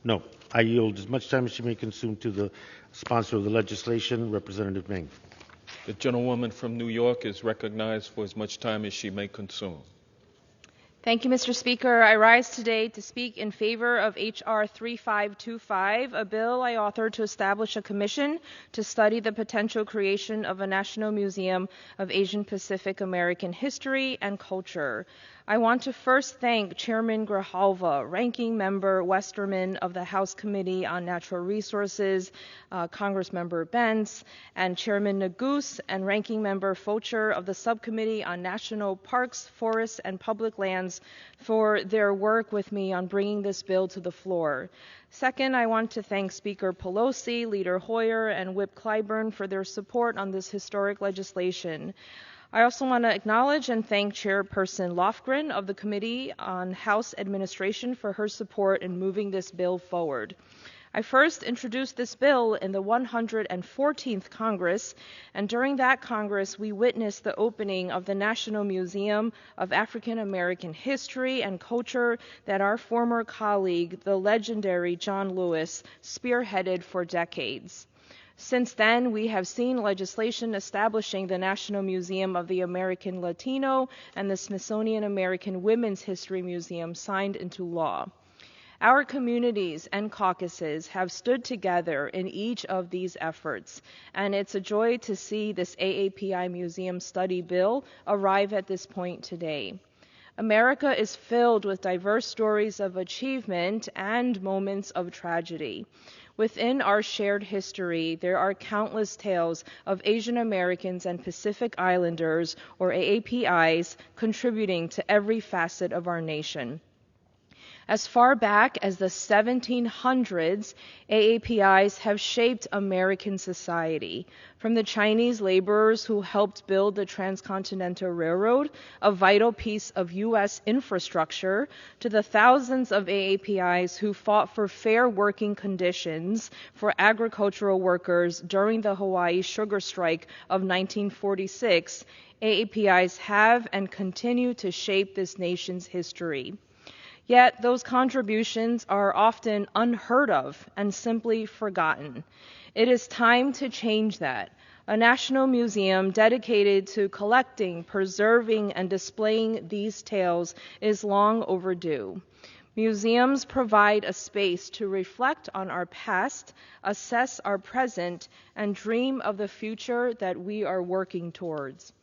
No. I yield as much time as she may consume to the sponsor of the legislation, Representative Meng. The gentlewoman from New York is recognized for as much time as she may consume. Thank you, Mr. Speaker. I rise today to speak in favor of H.R. 3525, a bill I authored to establish a commission to study the potential creation of a National Museum of Asian Pacific American History and Culture. I want to first thank Chairman Grijalva, Ranking Member Westerman of the House Committee on Natural Resources, Congressmember Benz, and Chairman Nagus and Ranking Member Focher of the Subcommittee on National Parks, Forests, and Public Lands for their work with me on bringing this bill to the floor. Second, I want to thank Speaker Pelosi, Leader Hoyer, and Whip Clyburn for their support on this historic legislation. I also want to acknowledge and thank Chairperson Lofgren of the Committee on House Administration for her support in moving this bill forward. I first introduced this bill in the 114th Congress, and during that Congress we witnessed the opening of the National Museum of African American History and Culture that our former colleague, the legendary John Lewis, spearheaded for decades. Since then, we have seen legislation establishing the National Museum of the American Latino and the Smithsonian American Women's History Museum signed into law. Our communities and caucuses have stood together in each of these efforts, and it's a joy to see this AAPI Museum Study Bill arrive at this point today. America is filled with diverse stories of achievement and moments of tragedy. Within our shared history, there are countless tales of Asian Americans and Pacific Islanders, or AAPIs, contributing to every facet of our nation. As far back as the 1700s, AAPIs have shaped American society. From the Chinese laborers who helped build the Transcontinental Railroad, a vital piece of U.S. infrastructure, to the thousands of AAPIs who fought for fair working conditions for agricultural workers during the Hawaii sugar strike of 1946, AAPIs have and continue to shape this nation's history. Yet those contributions are often unheard of and simply forgotten. It is time to change that. A national museum dedicated to collecting, preserving, and displaying these tales is long overdue. Museums provide a space to reflect on our past, assess our present, and dream of the future that we are working towards.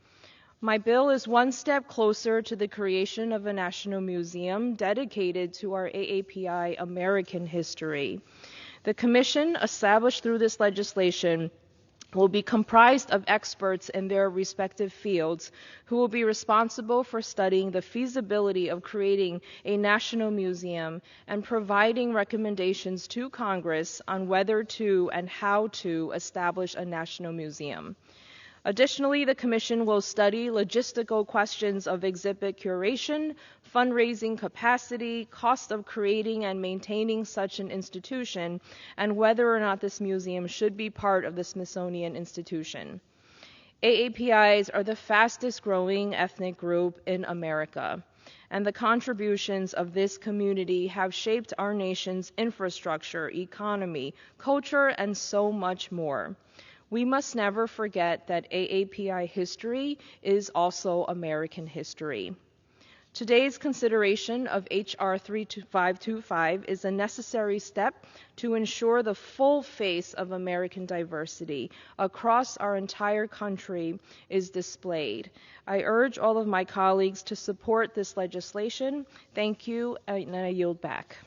My bill is one step closer to the creation of a national museum dedicated to our AAPI American history. The commission established through this legislation will be comprised of experts in their respective fields who will be responsible for studying the feasibility of creating a national museum and providing recommendations to Congress on whether to and how to establish a national museum. Additionally, the Commission will study logistical questions of exhibit curation, fundraising capacity, cost of creating and maintaining such an institution, and whether or not this museum should be part of the Smithsonian Institution. AAPIs are the fastest growing ethnic group in America, and the contributions of this community have shaped our nation's infrastructure, economy, culture, and so much more. We must never forget that AAPI history is also American history. Today's consideration of H.R. 3525 is a necessary step to ensure the full face of American diversity across our entire country is displayed. I urge all of my colleagues to support this legislation. Thank you, and I yield back.